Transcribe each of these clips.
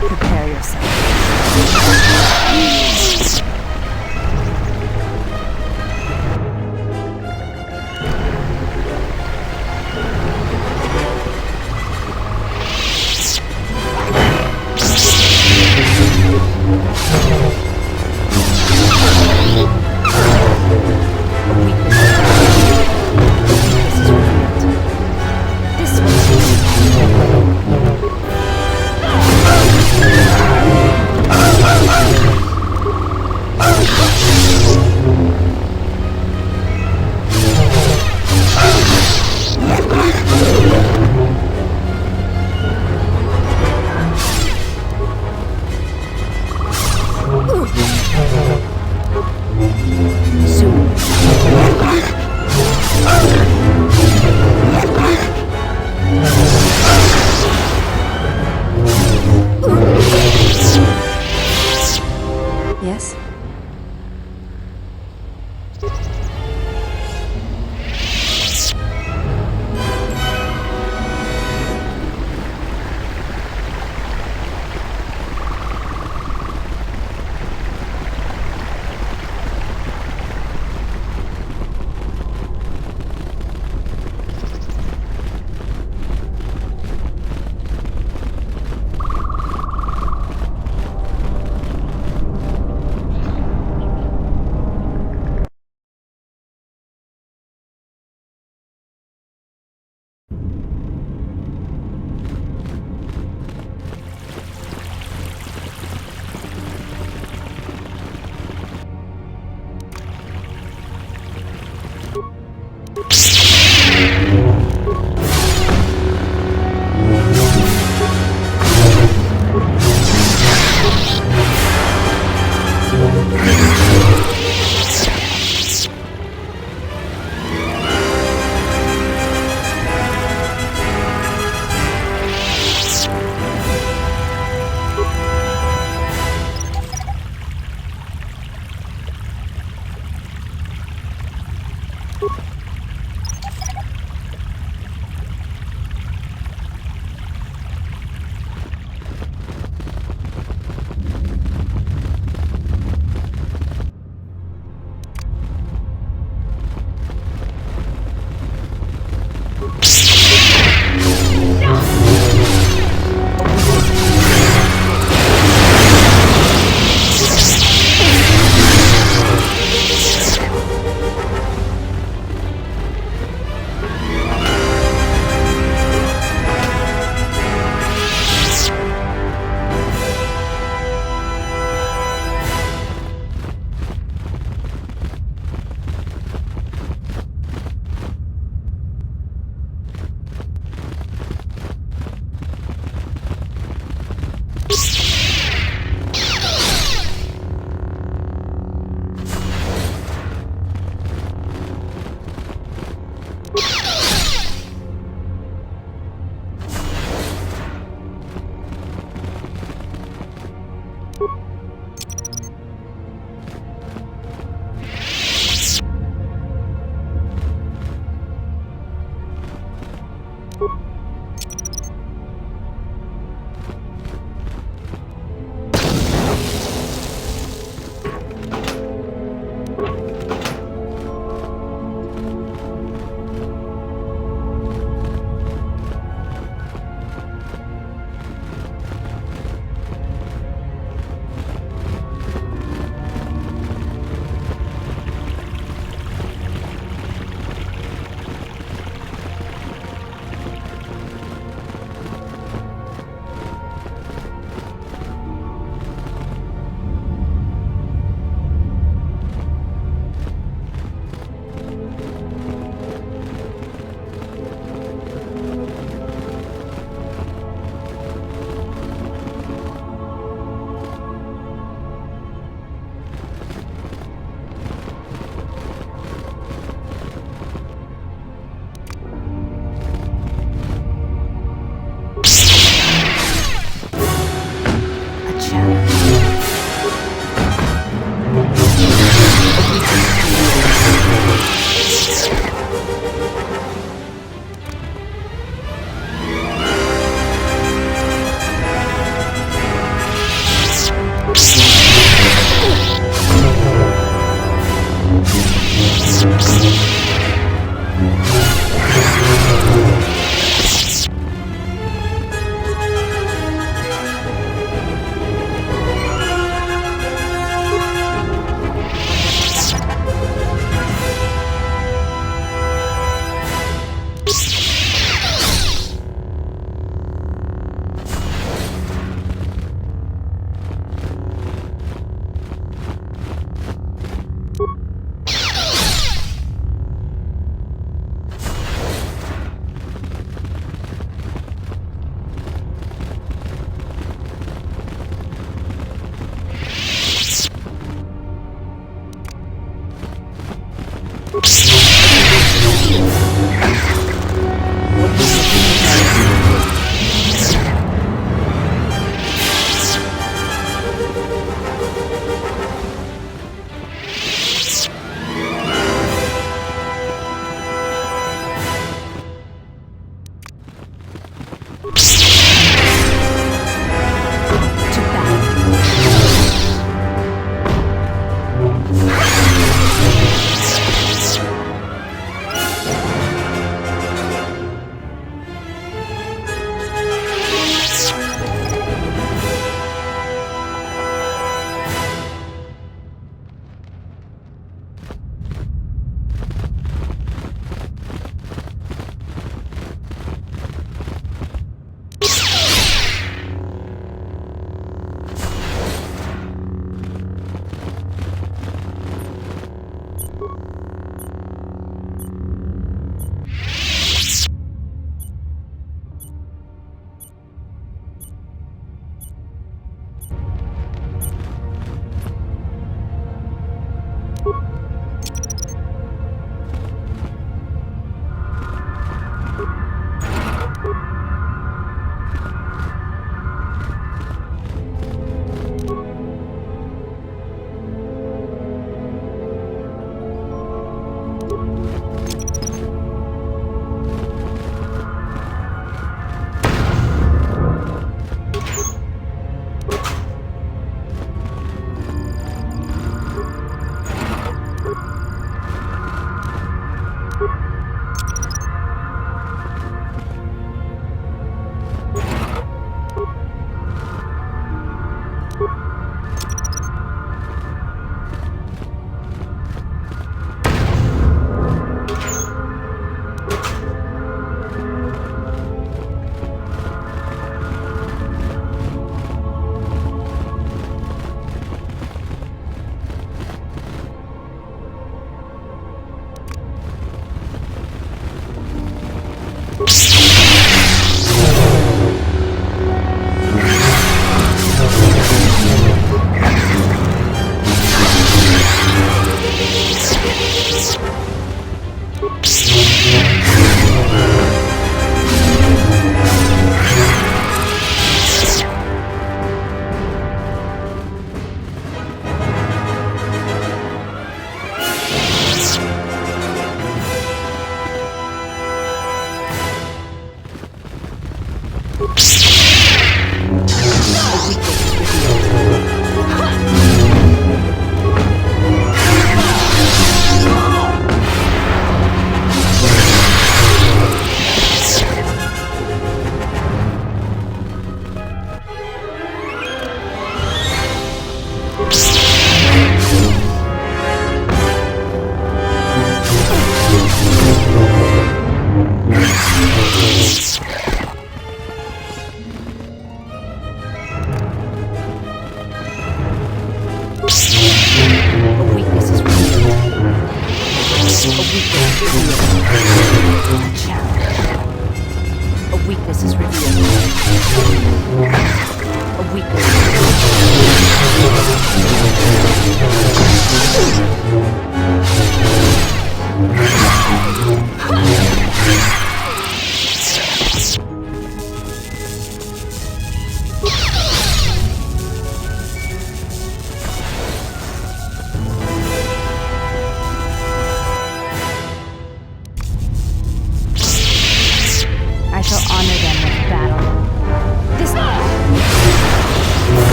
Prepare yourself. Yes?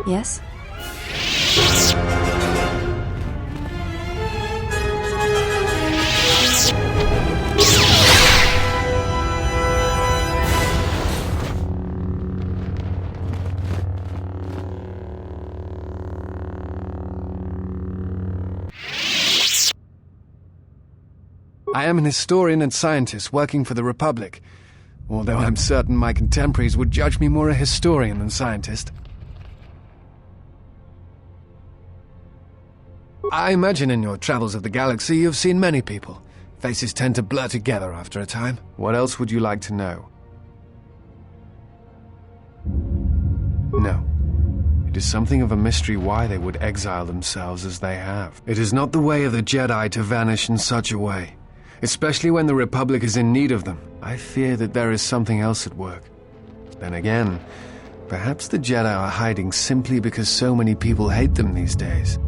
Yes? I am an historian and scientist working for the Republic. although I'm certain my contemporaries would judge me more a historian than scientist. I imagine in your travels of the galaxy you've seen many people. Faces tend to blur together after a time. What else would you like to know? No. It is something of a mystery why they would exile themselves as they have. It is not the way of the Jedi to vanish in such a way, especially when the Republic is in need of them. I fear that there is something else at work. Then again, perhaps the Jedi are hiding simply because so many people hate them these days.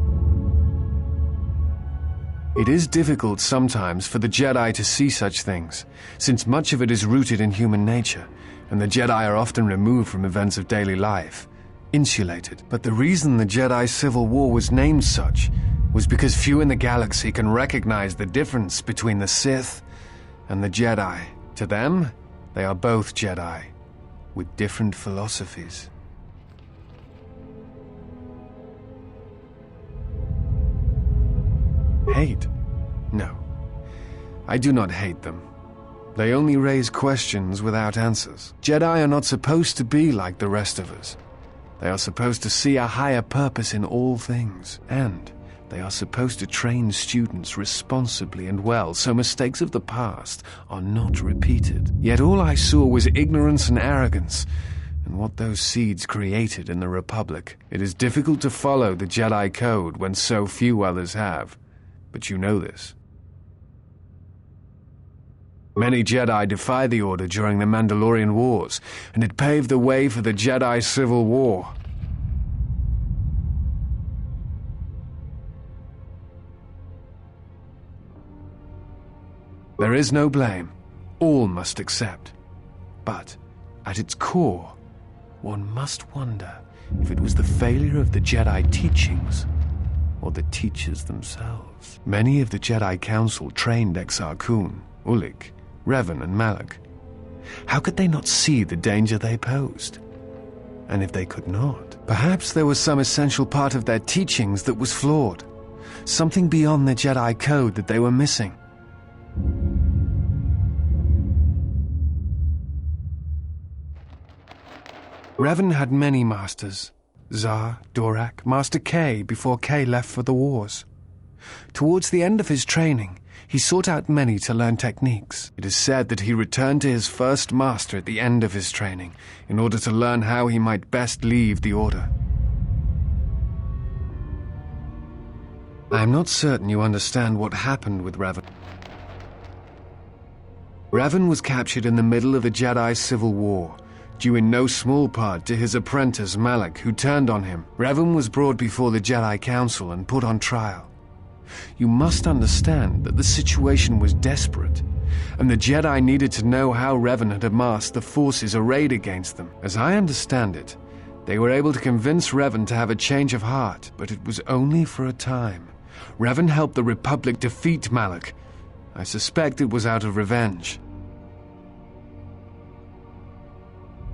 It is difficult sometimes for the Jedi to see such things, since much of it is rooted in human nature, and the Jedi are often removed from events of daily life, insulated. But the reason the Jedi Civil War was named such was because few in the galaxy can recognize the difference between the Sith and the Jedi. To them, they are both Jedi, with different philosophies. Hate? No. I do not hate them. They only raise questions without answers. Jedi are not supposed to be like the rest of us. They are supposed to see a higher purpose in all things, and they are supposed to train students responsibly and well so mistakes of the past are not repeated. Yet all I saw was ignorance and arrogance, and what those seeds created in the Republic. It is difficult to follow the Jedi Code when so few others have. But you know this. Many Jedi defied the Order during the Mandalorian Wars, and it paved the way for the Jedi Civil War. There is no blame. All must accept. But, at its core, one must wonder if it was the failure of the Jedi teachings or the teachers themselves. Many of the Jedi Council trained Exar Kun, Ulik, Revan, and Malak. How could they not see the danger they posed? And if they could not, perhaps there was some essential part of their teachings that was flawed, something beyond the Jedi Code that they were missing. Revan had many masters. Zar, Dorak, Master K before K left for the wars. Towards the end of his training, he sought out many to learn techniques. It is said that he returned to his first master at the end of his training in order to learn how he might best leave the Order. I am not certain you understand what happened with Revan. Revan was captured in the middle of the Jedi Civil War, due in no small part to his apprentice Malak, who turned on him. Revan was brought before the Jedi Council and put on trial. You must understand that the situation was desperate, and the Jedi needed to know how Revan had amassed the forces arrayed against them. As I understand it, they were able to convince Revan to have a change of heart, but it was only for a time. Revan helped the Republic defeat Malak. I suspect it was out of revenge.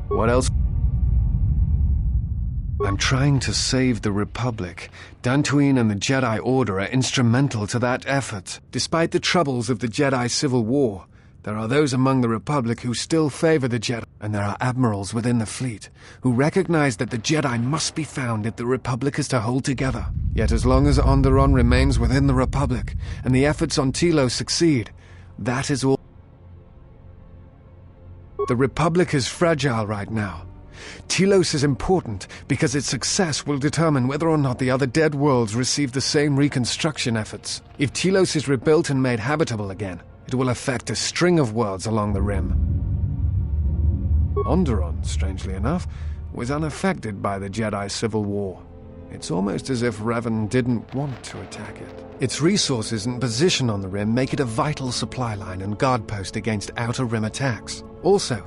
What else? I'm trying to save the Republic. Dantooine and the Jedi Order are instrumental to that effort. Despite the troubles of the Jedi Civil War, there are those among the Republic who still favor the Jedi, and there are admirals within the fleet who recognize that the Jedi must be found if the Republic is to hold together. Yet as long as Onderon remains within the Republic, and the efforts on Telos succeed, that is all. The Republic is fragile right now. Telos is important because its success will determine whether or not the other dead worlds receive the same reconstruction efforts. If Telos is rebuilt and made habitable again, it will affect a string of worlds along the rim. Onderon, strangely enough, was unaffected by the Jedi Civil War. It's almost as if Revan didn't want to attack it. Its resources and position on the rim make it a vital supply line and guard post against outer rim attacks. Also,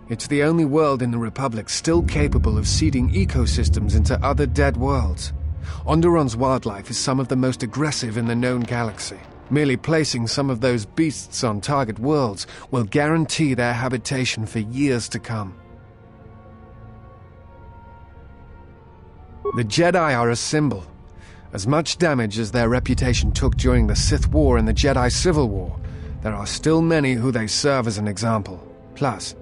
it's the only world in the Republic still capable of seeding ecosystems into other dead worlds. Onderon's wildlife is some of the most aggressive in the known galaxy. Merely placing some of those beasts on target worlds will guarantee their habitation for years to come. The Jedi are a symbol. As much damage as their reputation took during the Sith War and the Jedi Civil War, there are still many who they serve as an example. Plus,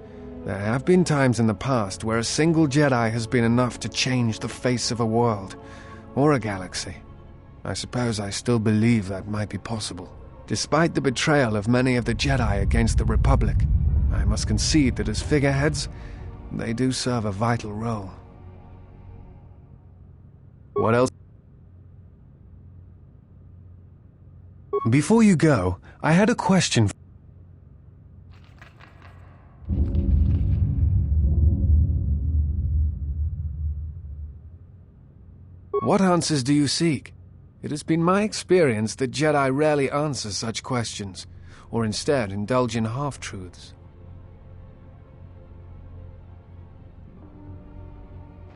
There have been times in the past where a single Jedi has been enough to change the face of a world, or a galaxy. I suppose I still believe that might be possible. Despite the betrayal of many of the Jedi against the Republic, I must concede that as figureheads, they do serve a vital role. What else? Before you go, I had a question. What answers do you seek? It has been my experience that Jedi rarely answer such questions, or instead indulge in half-truths.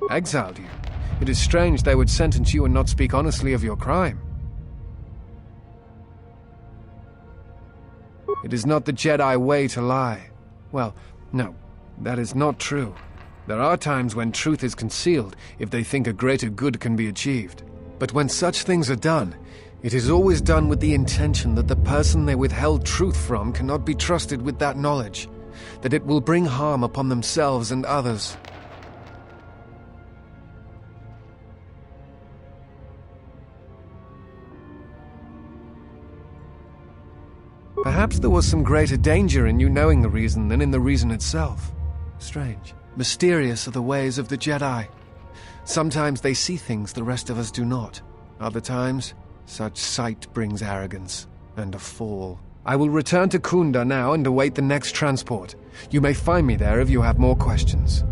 Exiled you? It is strange they would sentence you and not speak honestly of your crime. It is not the Jedi way to lie. Well, no, that is not true. There are times when truth is concealed if they think a greater good can be achieved. But when such things are done, it is always done with the intention that the person they withheld truth from cannot be trusted with that knowledge, that it will bring harm upon themselves and others. Perhaps there was some greater danger in you knowing the reason than in the reason itself. Strange. Mysterious are the ways of the Jedi. Sometimes they see things the rest of us do not. Other times, such sight brings arrogance and a fall. I will return to Kunda now and await the next transport. You may find me there if you have more questions.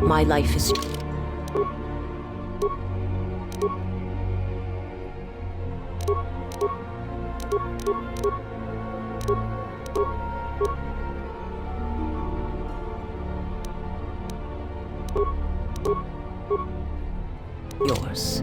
My life is... yours.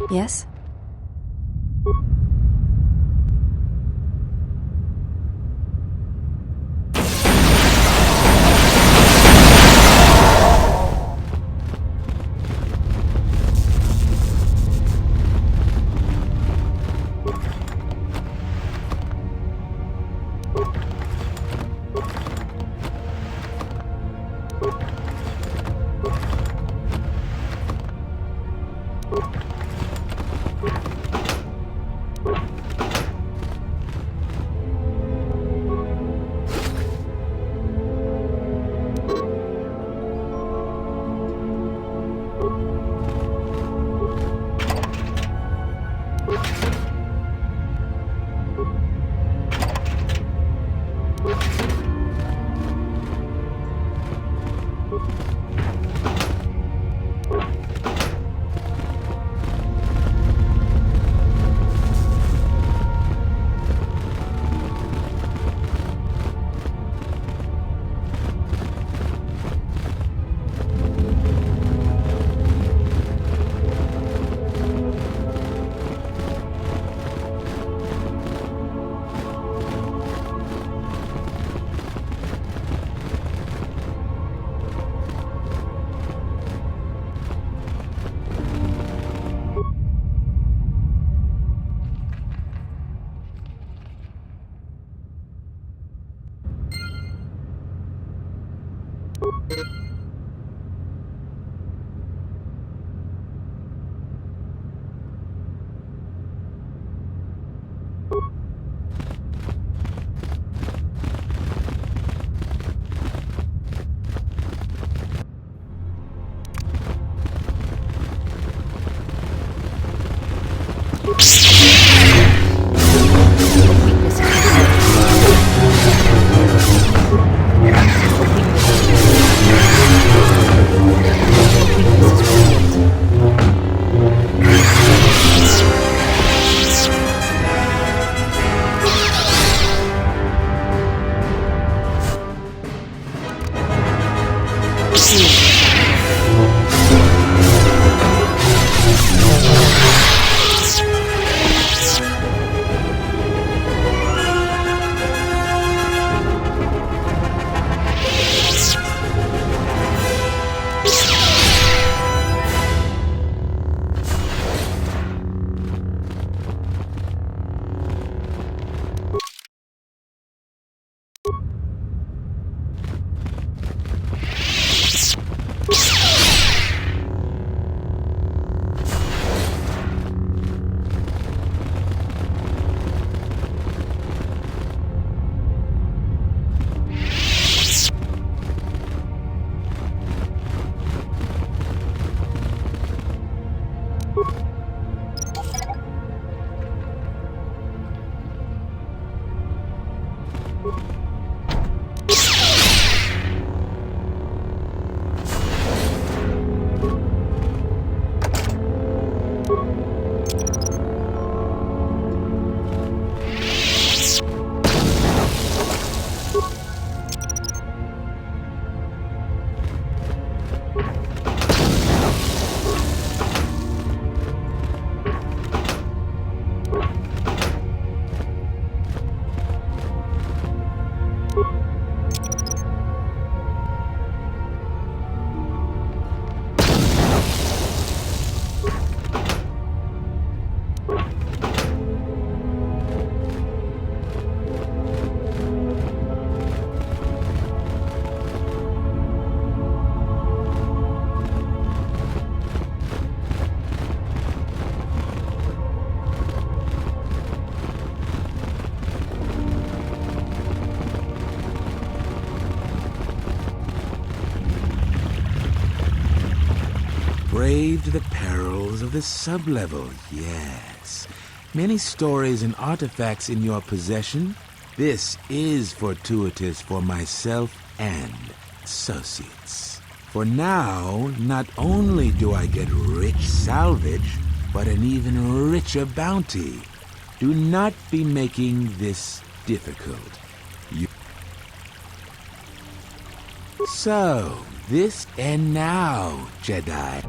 Yes? Braved the perils of the sublevel, yes. Many stories and artifacts in your possession. This is fortuitous for myself and associates. For now, not only do I get rich salvage, but an even richer bounty. Do not be making this difficult. So, this and now, Jedi.